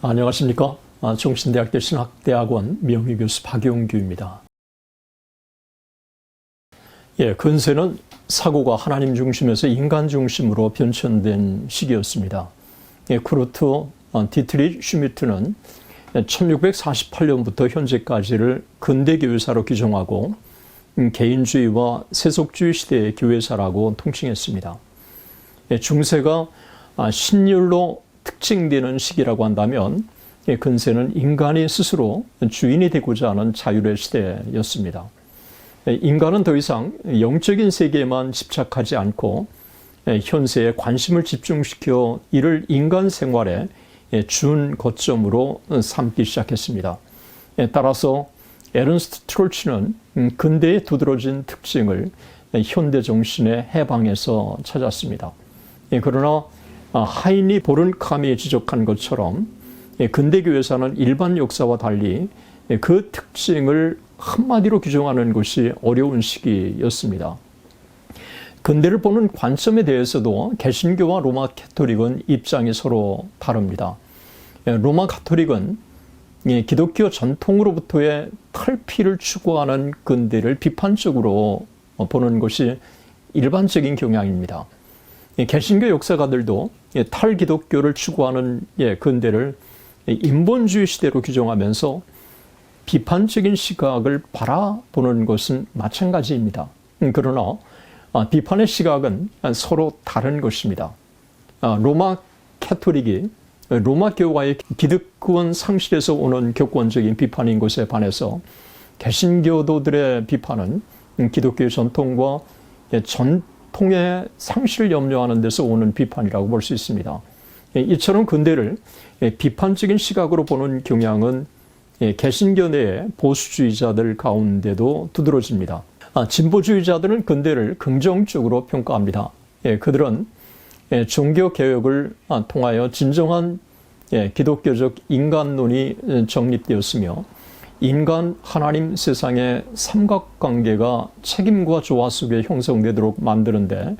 안녕하십니까. 종신대학교 신학대학원 명의교수 박용규입니다. 근세는 사고가 하나님 중심에서 인간 중심으로 변천된 시기였습니다. 쿠르트 디트리 슈미트는 1648년부터 현재까지를 근대교회사로 규정하고 개인주의와 세속주의 시대의 교회사라고 통칭했습니다. 중세가 신율로 특징되는 시기라고 한다면 근세는 인간이 스스로 주인이 되고자 하는 자율의 시대였습니다. 인간은 더 이상 영적인 세계에만 집착하지 않고 현세에 관심을 집중시켜 이를 인간 생활의 준 거점으로 삼기 시작했습니다. 따라서 에른스트 트롤치는 근대의 두드러진 특징을 현대 정신의 해방에서 찾았습니다. 그러나 하이니 보른캄이 지적한 것처럼 근대교회사는 일반 역사와 달리 그 특징을 한마디로 규정하는 것이 어려운 시기였습니다. 근대를 보는 관점에 대해서도 개신교와 로마 가톨릭은 입장이 서로 다릅니다. 로마 가톨릭은 기독교 전통으로부터의 탈피를 추구하는 근대를 비판적으로 보는 것이 일반적인 경향입니다. 개신교 역사가들도 탈기독교를 추구하는 근대를 인본주의 시대로 규정하면서 비판적인 시각을 바라보는 것은 마찬가지입니다. 그러나 비판의 시각은 서로 다른 것입니다. 로마 가톨릭이 로마 교와의 기득권 상실에서 오는 격권적인 비판인 것에 반해서 개신교도들의 비판은 기독교의 전통과 전통의 상실을 염려하는 데서 오는 비판이라고 볼 수 있습니다. 이처럼 근대를 비판적인 시각으로 보는 경향은 개신교 내의 보수주의자들 가운데도 두드러집니다. 진보주의자들은 근대를 긍정적으로 평가합니다. 그들은 종교개혁을 통하여 진정한 기독교적 인간론이 정립되었으며 인간, 하나님, 세상의 삼각관계가 책임과 조화 속에 형성되도록 만드는데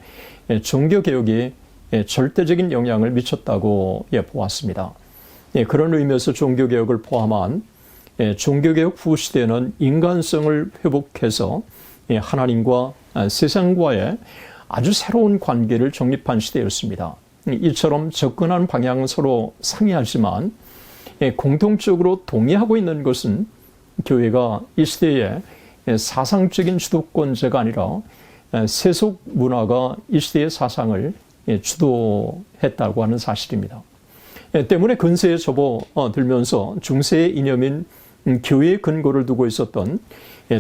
종교개혁이 절대적인 영향을 미쳤다고 보았습니다. 그런 의미에서 종교개혁을 포함한 종교개혁 후 시대는 인간성을 회복해서 하나님과 세상과의 아주 새로운 관계를 정립한 시대였습니다. 이처럼 접근하는 방향은 서로 상이하지만 공통적으로 동의하고 있는 것은 교회가 이 시대의 사상적인 주도권자가 아니라 세속 문화가 이 시대의 사상을 주도했다고 하는 사실입니다. 때문에 근세에 접어들면서 중세의 이념인 교회의 근거를 두고 있었던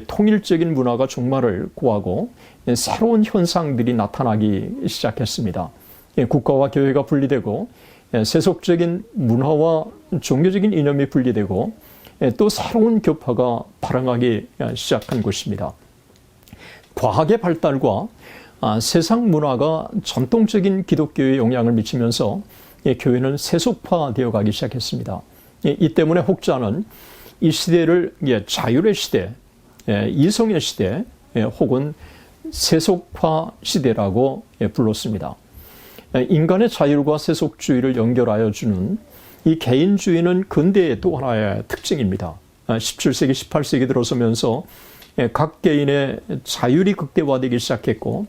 통일적인 문화가 종말을 구하고 새로운 현상들이 나타나기 시작했습니다. 국가와 교회가 분리되고 세속적인 문화와 종교적인 이념이 분리되고 또 새로운 교파가 발흥하기 시작한 것입니다. 과학의 발달과 세상 문화가 전통적인 기독교에 영향을 미치면서 교회는 세속화되어 가기 시작했습니다. 이 때문에 혹자는 이 시대를 자율의 시대, 이성의 시대 혹은 세속화 시대라고 불렀습니다. 인간의 자율과 세속주의를 연결하여 주는 이 개인주의는 근대의 또 하나의 특징입니다. 17세기, 18세기 들어서면서 각 개인의 자율이 극대화되기 시작했고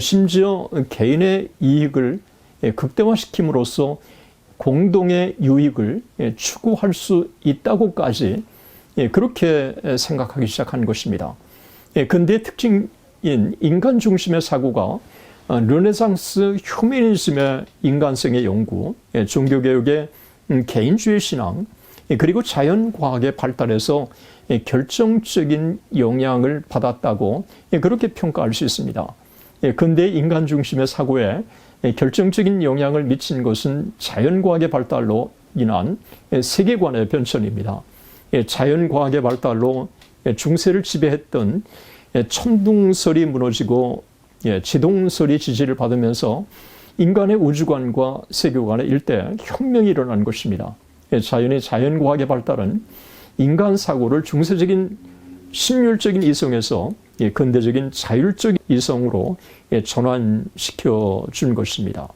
심지어 개인의 이익을 극대화시킴으로써 공동의 유익을 추구할 수 있다고까지 그렇게 생각하기 시작한 것입니다. 근대의 특징인 인간 중심의 사고가 르네상스 휴머니즘의 인간성의 연구, 종교개혁의 개인주의 신앙, 그리고 자연과학의 발달에서 결정적인 영향을 받았다고 그렇게 평가할 수 있습니다. 근대 인간 중심의 사고에 결정적인 영향을 미친 것은 자연과학의 발달로 인한 세계관의 변천입니다. 자연과학의 발달로 중세를 지배했던 천둥설이 무너지고 지동설이 지지를 받으면서 인간의 우주관과 세계관의 일대 혁명이 일어난 것입니다. 자연과학의 발달은 인간 사고를 중세적인 심률적인 이성에서 근대적인 자율적 이성으로 전환시켜 준 것입니다.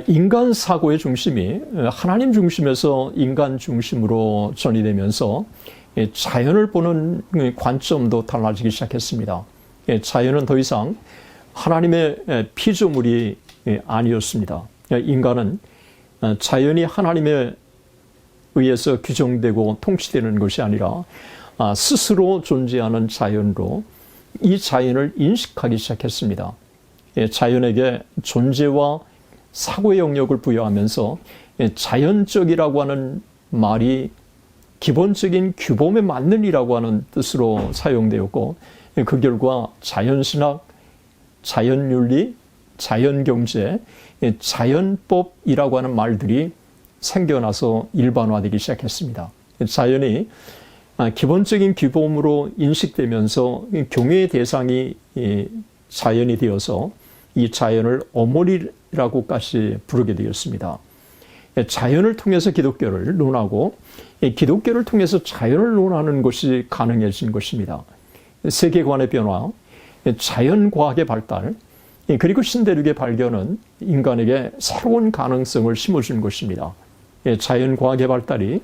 인간 사고의 중심이 하나님 중심에서 인간 중심으로 전이되면서 자연을 보는 관점도 달라지기 시작했습니다. 자연은 더 이상 하나님의 피조물이 아니었습니다. 인간은 자연이 하나님에 의해서 규정되고 통치되는 것이 아니라 스스로 존재하는 자연으로 이 자연을 인식하기 시작했습니다. 자연에게 존재와 사고의 영역을 부여하면서 자연적이라고 하는 말이 기본적인 규범에 맞는 이라고 하는 뜻으로 사용되었고, 그 결과 자연신학, 자연윤리, 자연경제, 자연법이라고 하는 말들이 생겨나서 일반화되기 시작했습니다. 자연이 기본적인 규범으로 인식되면서 경외의 대상이 자연이 되어서 이 자연을 어머니라고까지 부르게 되었습니다. 자연을 통해서 기독교를 논하고 기독교를 통해서 자연을 논하는 것이 가능해진 것입니다. 세계관의 변화, 자연과학의 발달, 그리고 신대륙의 발견은 인간에게 새로운 가능성을 심어준 것입니다. 자연과학의 발달이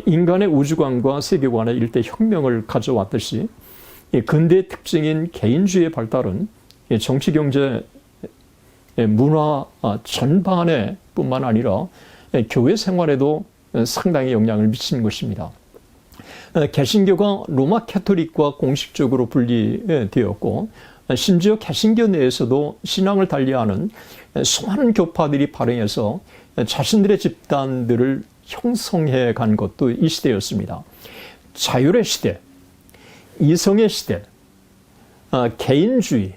인간의 우주관과 세계관의 일대 혁명을 가져왔듯이 근대의 특징인 개인주의의 발달은 정치, 경제, 문화 전반에 뿐만 아니라 교회 생활에도 상당히 영향을 미친 것입니다. 개신교가 로마 캐토릭과 공식적으로 분리되었고, 심지어 개신교 내에서도 신앙을 달리하는 수많은 교파들이 발행해서 자신들의 집단들을 형성해 간 것도 이 시대였습니다. 자율의 시대, 이성의 시대, 개인주의,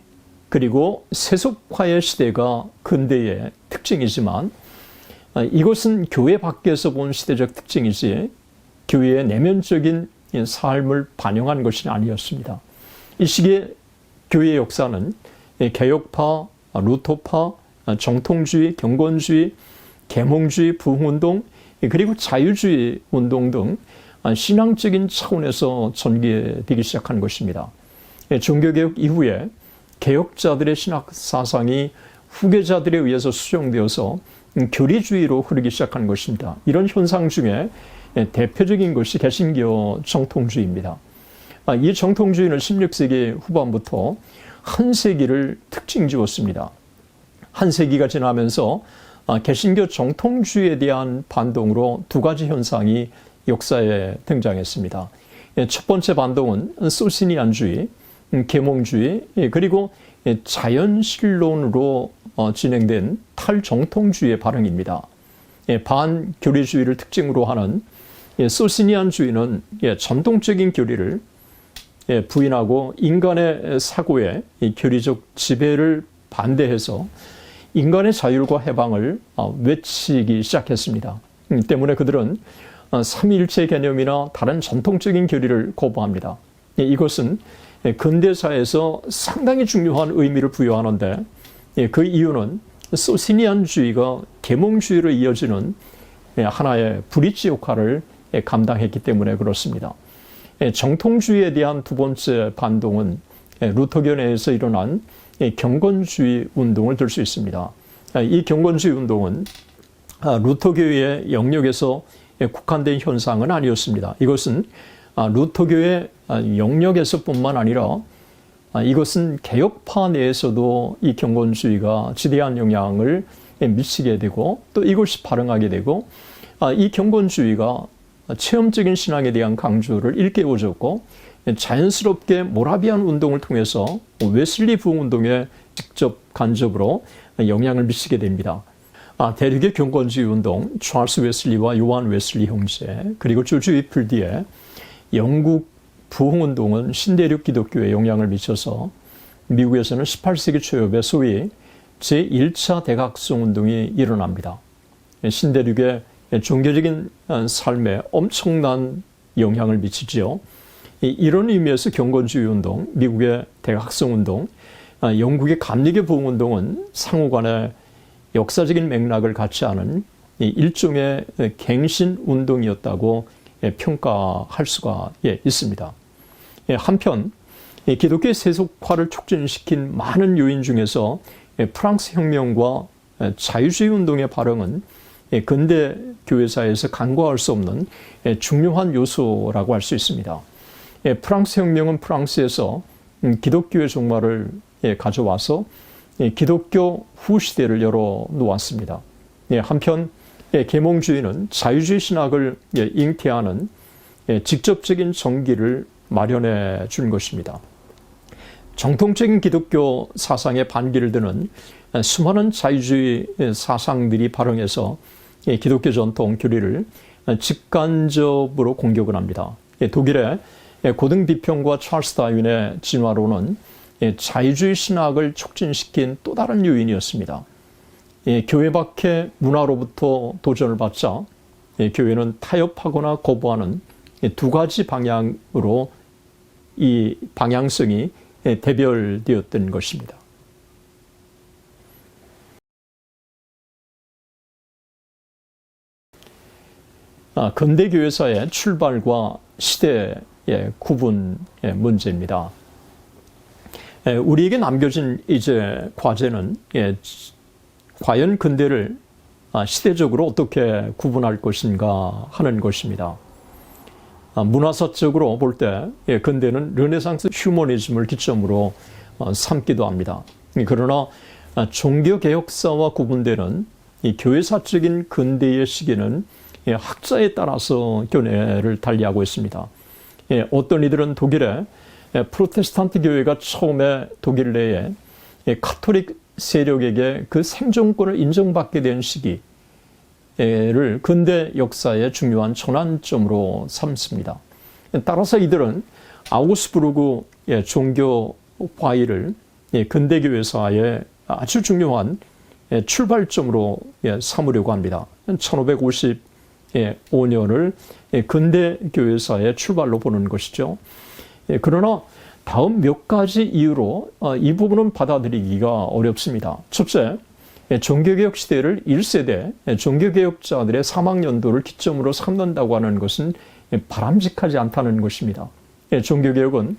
그리고 세속화의 시대가 근대의 특징이지만, 이것은 교회 밖에서 본 시대적 특징이지 교회의 내면적인 삶을 반영한 것이 아니었습니다. 이 시기에 교회의 역사는 개혁파, 루터파, 정통주의, 경건주의, 계몽주의, 부흥운동, 그리고 자유주의 운동 등 신앙적인 차원에서 전개되기 시작한 것입니다. 종교개혁 이후에 개혁자들의 신학 사상이 후계자들에 의해서 수정되어서 교리주의로 흐르기 시작한 것입니다. 이런 현상 중에 대표적인 것이 개신교 정통주의입니다. 이 정통주의는 16세기 후반부터 한 세기를 특징 지었습니다. 한 세기가 지나면서 개신교 정통주의에 대한 반동으로 두 가지 현상이 역사에 등장했습니다. 첫 번째 반동은 소시니안주의, 계몽주의, 그리고 자연신론으로 진행된 탈정통주의의 발흥입니다. 반교리주의를 특징으로 하는 소시니안주의는 전통적인 교리를 부인하고 인간의 사고의 교리적 지배를 반대해서 인간의 자율과 해방을 외치기 시작했습니다. 때문에 그들은 삼위일체 개념이나 다른 전통적인 교리를 거부합니다. 이것은 근대사에서 상당히 중요한 의미를 부여하는데, 그 이유는 소시니안주의가 계몽주의로 이어지는 하나의 브릿지 역할을 감당했기 때문에 그렇습니다. 정통주의에 대한 두 번째 반동은 루터교 내에서 일어난 경건주의 운동을 들 수 있습니다. 이 경건주의 운동은 루터교의 영역에서 국한된 현상은 아니었습니다. 이것은 루터교의 영역에서뿐만 아니라 이것은 개혁파 내에서도 이 경건주의가 지대한 영향을 미치게 되고, 또 이것이 발흥하게 되고, 이 경건주의가 체험적인 신앙에 대한 강조를 일깨워줬고, 자연스럽게 모라비안 운동을 통해서 웨슬리 부흥운동에 직접 간접으로 영향을 미치게 됩니다. 대륙의 경건주의 운동, 찰스 웨슬리와 요한 웨슬리 형제, 그리고 조지 위필드의 영국 부흥운동은 신대륙 기독교에 영향을 미쳐서 미국에서는 18세기 초엽에 소위 제1차 대각성 운동이 일어납니다. 신대륙의 종교적인 삶에 엄청난 영향을 미치지요. 이런 의미에서 경건주의 운동, 미국의 대각성 운동, 영국의 감리교 부흥운동은 상호간의 역사적인 맥락을 갖지 않은 일종의 갱신 운동이었다고 평가할 수가 있습니다. 한편 기독교의 세속화를 촉진시킨 많은 요인 중에서 프랑스 혁명과 자유주의 운동의 발흥은 근대 교회사에서 간과할 수 없는 중요한 요소라고 할 수 있습니다. 프랑스 혁명은 프랑스에서 기독교의 종말을 가져와서 기독교 후시대를 열어놓았습니다. 한편 계몽주의는 자유주의 신학을 잉태하는 직접적인 전기를 마련해 준 것입니다. 정통적인 기독교 사상에 반기를 드는 수많은 자유주의 사상들이 발흥해서 기독교 전통 교리를 직간접으로 공격을 합니다. 독일의 고등 비평가 찰스 다윈의 진화론은 자유주의 신학을 촉진시킨 또 다른 요인이었습니다. 교회 밖의 문화로부터 도전을 받자 교회는 타협하거나 거부하는 두 가지 방향으로 이 방향성이 대별되었던 것입니다. 근대 교회사의 출발과 시대의 구분의 문제입니다. 우리에게 남겨진 이제 과제는 과연 근대를 시대적으로 어떻게 구분할 것인가 하는 것입니다. 문화사적으로 볼 때 근대는 르네상스 휴머니즘을 기점으로 삼기도 합니다. 그러나 종교개혁사와 구분되는 이 교회사적인 근대의 시기는 학자에 따라서 견해를 달리하고 있습니다. 어떤 이들은 독일의 프로테스탄트 교회가 처음에 독일 내에 카톨릭 세력에게 그 생존권을 인정받게 된 시기를 근대 역사의 중요한 전환점으로 삼습니다. 따라서 이들은 아우구스부르크 종교 과의를 근대 교회사의 아주 중요한 출발점으로 삼으려고 합니다. 1555년을 근대 교회사의 출발로 보는 것이죠. 그러나 다음 몇 가지 이유로 이 부분은 받아들이기가 어렵습니다. 첫째, 종교개혁 시대를 1세대 종교개혁자들의 사망연도를 기점으로 삼는다고 하는 것은 바람직하지 않다는 것입니다. 종교개혁은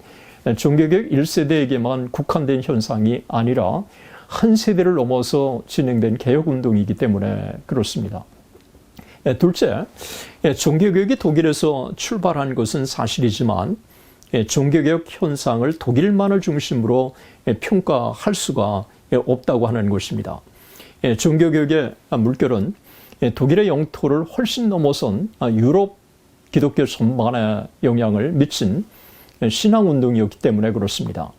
종교개혁 1세대에게만 국한된 현상이 아니라 한 세대를 넘어서 진행된 개혁운동이기 때문에 그렇습니다. 둘째, 종교개혁이 독일에서 출발한 것은 사실이지만 종교개혁 현상을 독일만을 중심으로 평가할 수가 없다고 하는 것입니다. 종교개혁의 물결은 독일의 영토를 훨씬 넘어선 유럽 기독교 전반에 영향을 미친 신앙운동이었기 때문에 그렇습니다.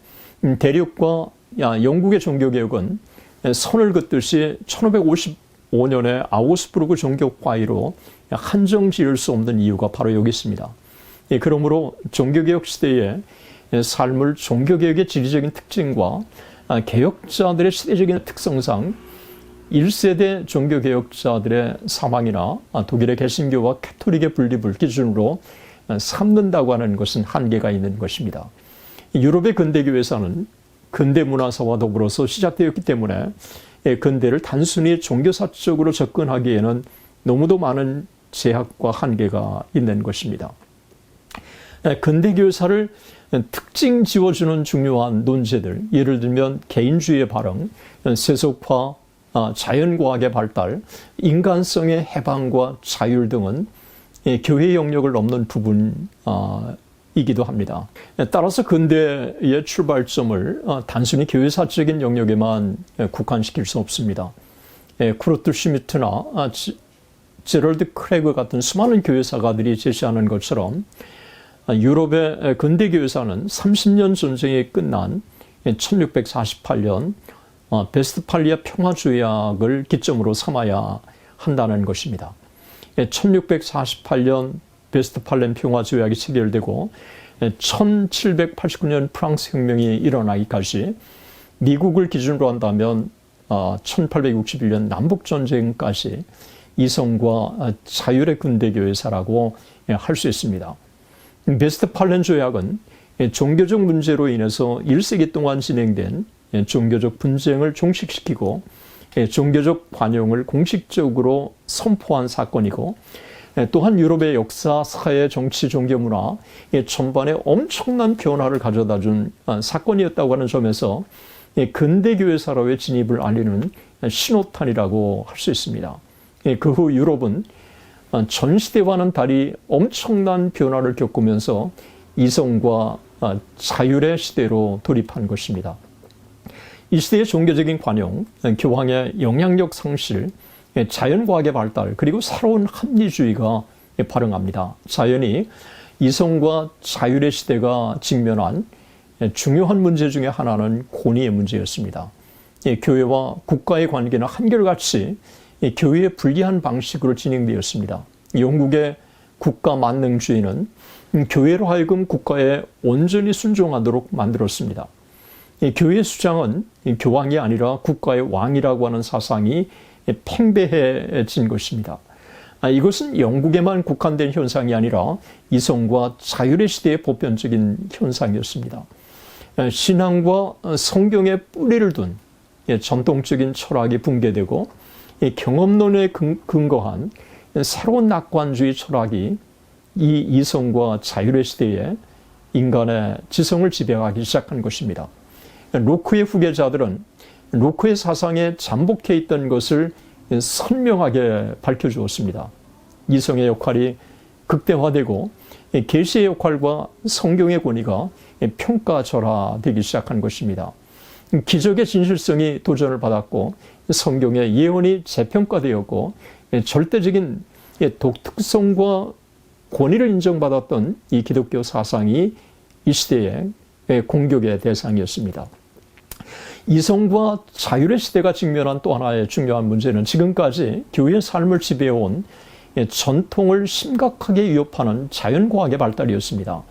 대륙과 영국의 종교개혁은 선을 긋듯이 1555년에 아우구스부르크 종교과의로 한정 지을 수 없는 이유가 바로 여기 있습니다. 그러므로 종교개혁 시대의 삶을 종교개혁의 지리적인 특징과 개혁자들의 시대적인 특성상 1세대 종교개혁자들의 사망이나 독일의 개신교와 캐톨릭의 분립을 기준으로 삼는다고 하는 것은 한계가 있는 것입니다. 유럽의 근대교회사는 근대문화사와 더불어서 시작되었기 때문에 근대를 단순히 종교사적으로 접근하기에는 너무도 많은 제약과 한계가 있는 것입니다. 근대교회사를 특징 지어주는 중요한 논제들, 예를 들면 개인주의의 발흥, 세속화, 자연과학의 발달, 인간성의 해방과 자율 등은 교회 영역을 넘는 부분이기도 합니다. 따라서 근대의 출발점을 단순히 교회사적인 영역에만 국한시킬 수 없습니다. 쿠르트 슈미트나 제럴드 크레그 같은 수많은 교회사가들이 제시하는 것처럼 유럽의 근대교회사는 30년 전쟁이 끝난 1648년 베스트팔리아 평화조약을 기점으로 삼아야 한다는 것입니다. 1648년 베스트팔렌 평화조약이 체결되고 1789년 프랑스 혁명이 일어나기까지 미국을 기준으로 한다면 1861년 남북전쟁까지 이성과 자율의 근대교회사라고 할 수 있습니다. 베스트팔렌 조약은 종교적 문제로 인해서 1세기 동안 진행된 종교적 분쟁을 종식시키고 종교적 관용을 공식적으로 선포한 사건이고 또한 유럽의 역사, 사회, 정치, 종교, 문화 전반에 엄청난 변화를 가져다 준 사건이었다고 하는 점에서 근대교회사로의 진입을 알리는 신호탄이라고 할 수 있습니다. 그 후 유럽은 전 시대와는 달리 엄청난 변화를 겪으면서 이성과 자율의 시대로 돌입한 것입니다. 이 시대의 종교적인 관용, 교황의 영향력 상실, 자연과학의 발달, 그리고 새로운 합리주의가 발흥합니다. 자연이 이성과 자율의 시대가 직면한 중요한 문제 중에 하나는 권위의 문제였습니다. 교회와 국가의 관계는 한결같이 교회의 불리한 방식으로 진행되었습니다. 영국의 국가 만능주의는 교회로 하여금 국가에 온전히 순종하도록 만들었습니다. 교회의 수장은 교황이 아니라 국가의 왕이라고 하는 사상이 팽배해진 것입니다. 이것은 영국에만 국한된 현상이 아니라 이성과 자율의 시대의 보편적인 현상이었습니다. 신앙과 성경의 뿌리를 둔 전통적인 철학이 붕괴되고 경험론에 근거한 새로운 낙관주의 철학이 이 이성과 자율의 시대에 인간의 지성을 지배하기 시작한 것입니다. 로크의 후계자들은 로크의 사상에 잠복해 있던 것을 선명하게 밝혀주었습니다. 이성의 역할이 극대화되고 계시의 역할과 성경의 권위가 평가절하되기 시작한 것입니다. 기적의 진실성이 도전을 받았고 성경의 예언이 재평가되었고 절대적인 독특성과 권위를 인정받았던 이 기독교 사상이 이 시대의 공격의 대상이었습니다. 이성과 자율의 시대가 직면한 또 하나의 중요한 문제는 지금까지 교회의 삶을 지배해온 전통을 심각하게 위협하는 자연과학의 발달이었습니다.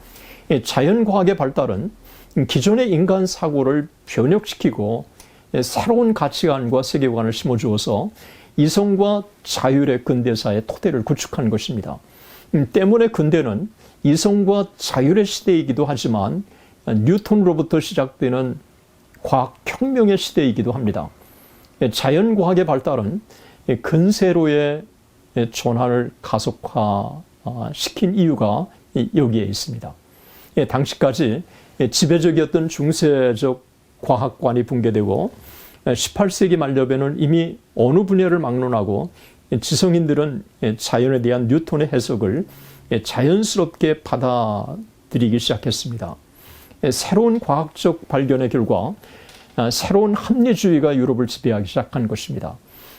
자연과학의 발달은 기존의 인간 사고를 변혁시키고 새로운 가치관과 세계관을 심어주어서 이성과 자율의 근대사의 토대를 구축한 것입니다. 때문에 근대는 이성과 자율의 시대이기도 하지만 뉴턴으로부터 시작되는 과학혁명의 시대이기도 합니다. 자연과학의 발달은 근세로의 전환을 가속화시킨 이유가 여기에 있습니다. 당시까지 지배적이었던 중세적 과학관이 붕괴되고 18세기 말엽에는 이미 어느 분야를 막론하고 지성인들은 자연에 대한 뉴턴의 해석을 자연스럽게 받아들이기 시작했습니다. 새로운 과학적 발견의 결과 새로운 합리주의가 유럽을 지배하기 시작한 것입니다.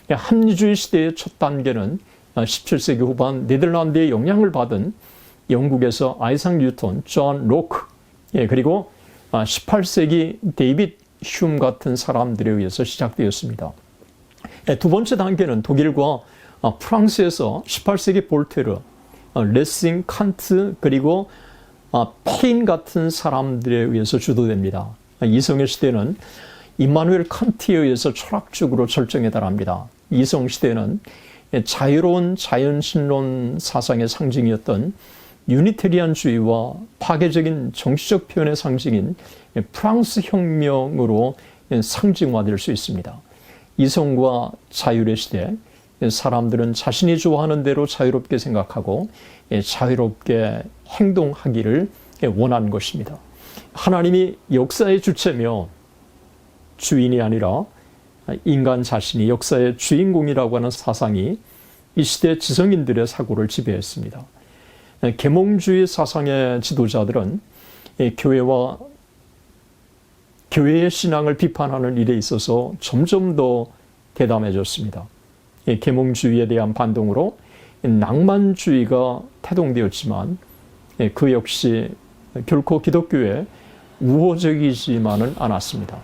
합리주의 시대의 첫 단계는 17세기 후반 네덜란드의 영향을 받은 영국에서 아이작 뉴턴, 존 로크, 그리고 18세기 데이빗 휴움 같은 사람들에 의해서 시작되었습니다. 두 번째 단계는 독일과 프랑스에서 18세기 볼테르, 레싱, 칸트, 그리고 페인 같은 사람들에 의해서 주도됩니다. 이성의 시대는 임마누엘 칸트에 의해서 철학적으로 절정에 달합니다. 이성 시대는 자유로운 자연신론 사상의 상징이었던 유니테리안주의와 파괴적인 정치적 표현의 상징인 프랑스 혁명으로 상징화될 수 있습니다. 이성과 자율의 시대, 사람들은 자신이 좋아하는 대로 자유롭게 생각하고 자유롭게 행동하기를 원하는 것입니다. 하나님이 역사의 주체며 주인이 아니라 인간 자신이 역사의 주인공이라고 하는 사상이 이 시대 지성인들의 사고를 지배했습니다. 계몽주의 사상의 지도자들은 교회의 신앙을 비판하는 일에 있어서 점점 더 대담해졌습니다. 계몽주의에 대한 반동으로 낭만주의가 태동되었지만 그 역시 결코 기독교에 우호적이지만은 않았습니다.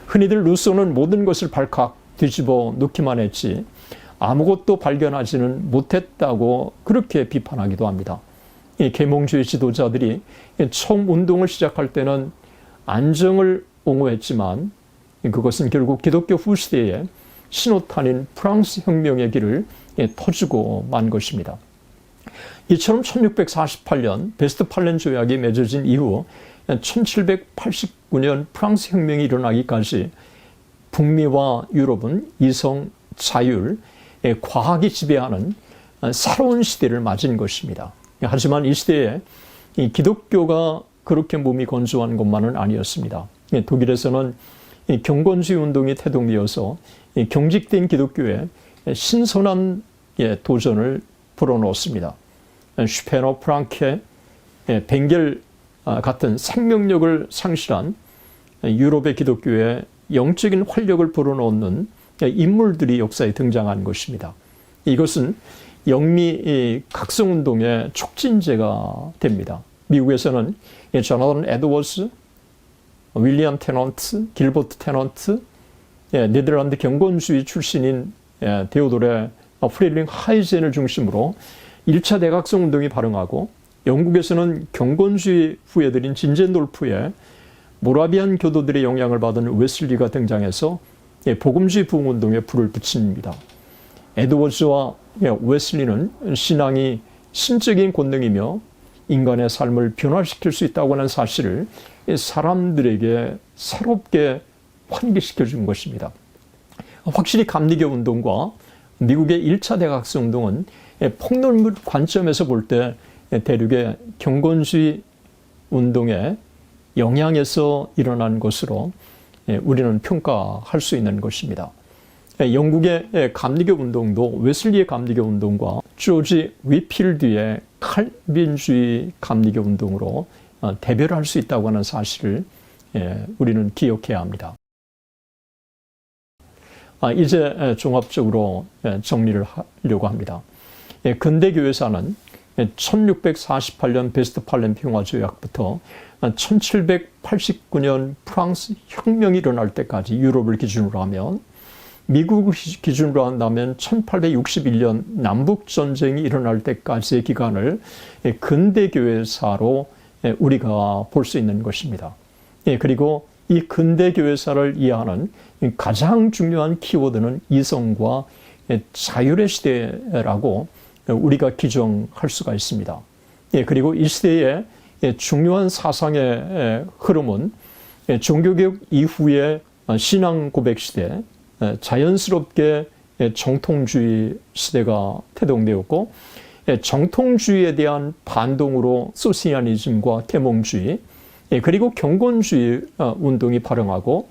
흔히들 루소는 모든 것을 발칵 뒤집어 놓기만 했지 아무것도 발견하지는 못했다고 그렇게 비판하기도 합니다. 이 계몽주의 지도자들이 처음 운동을 시작할 때는 안정을 옹호했지만 그것은 결국 기독교 후시대에 신호탄인 프랑스 혁명의 길을 터주고 만 것입니다. 이처럼 1648년 베스트팔렌 조약이 맺어진 이후 1789년 프랑스 혁명이 일어나기까지 북미와 유럽은 이성, 자율, 과학이 지배하는 새로운 시대를 맞은 것입니다. 하지만 이 시대에 기독교가 그렇게 몸이 건조한 것만은 아니었습니다. 독일에서는 경건주의 운동이 태동되어서 경직된 기독교에 신선한 도전을 불어넣었습니다. 슈페너, 프랑케, 벵겔 같은 생명력을 상실한 유럽의 기독교에 영적인 활력을 불어넣는 인물들이 역사에 등장한 것입니다. 이것은 영미 각성운동의 촉진제가 됩니다. 미국에서는 조나단 에드워즈, 윌리엄 테넌트, 길버트 테넌트, 네덜란드 경건주의 출신인 데오도레 프릴링 하이젠을 중심으로 1차 대각성운동이 발흥하고, 영국에서는 경건주의 후예들인 진젠돌프의 모라비안 교도들의 영향을 받은 웨슬리가 등장해서 복음주의 부흥운동에 불을 붙입니다. 에드워즈와 웨슬리는 신앙이 신적인 권능이며 인간의 삶을 변화시킬 수 있다고 하는 사실을 사람들에게 새롭게 환기시켜 준 것입니다. 확실히 감리교 운동과 미국의 1차 대각성 운동은 폭넓은 관점에서 볼 때 대륙의 경건주의 운동의 영향에서 일어난 것으로 우리는 평가할 수 있는 것입니다. 영국의 감리교 운동도 웨슬리의 감리교 운동과 조지 위필드의 칼빈주의 감리교 운동으로 대별할 수 있다고 하는 사실을 우리는 기억해야 합니다. 이제 종합적으로 정리를 하려고 합니다. 근대교회사는 1648년 베스트팔렌 평화조약부터 1789년 프랑스 혁명이 일어날 때까지 유럽을 기준으로 하면, 미국을 기준으로 한다면 1861년 남북전쟁이 일어날 때까지의 기간을 근대교회사로 우리가 볼 수 있는 것입니다. 그리고 이 근대교회사를 이해하는 가장 중요한 키워드는 이성과 자율의 시대라고 우리가 규정할 수가 있습니다. 그리고 이 시대의 중요한 사상의 흐름은 종교개혁 이후의 신앙 고백 시대, 자연스럽게 정통주의 시대가 태동되었고, 정통주의에 대한 반동으로 소시아니즘과 계몽주의, 그리고 경건주의 운동이 발흥하고,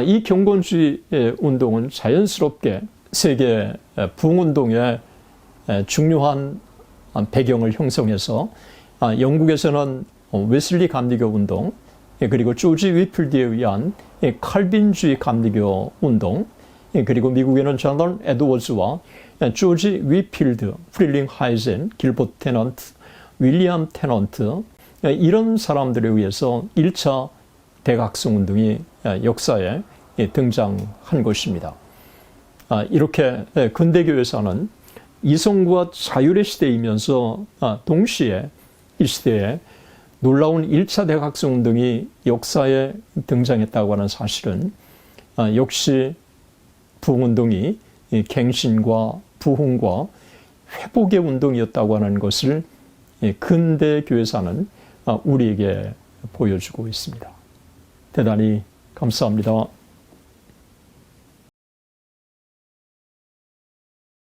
이 경건주의 운동은 자연스럽게 세계 부흥운동의 중요한 배경을 형성해서 영국에서는 웨슬리 감리교 운동, 그리고 조지 위필드에 의한 칼빈주의 감리교 운동, 그리고 미국에는 조나단 에드워즈와 조지 위필드, 프릴링 하이젠, 길버트 테넌트, 윌리엄 테넌트, 이런 사람들에 의해서 1차 대각성 운동이 역사에 등장한 것입니다. 이렇게 근대교회사는 이성과 자율의 시대이면서 동시에 이 시대에 놀라운 1차 대각성 운동이 역사에 등장했다고 하는 사실은 역시 부흥운동이 갱신과 부흥과 회복의 운동이었다고 하는 것을 근대교회사는 우리에게 보여주고 있습니다. 대단히 감사합니다.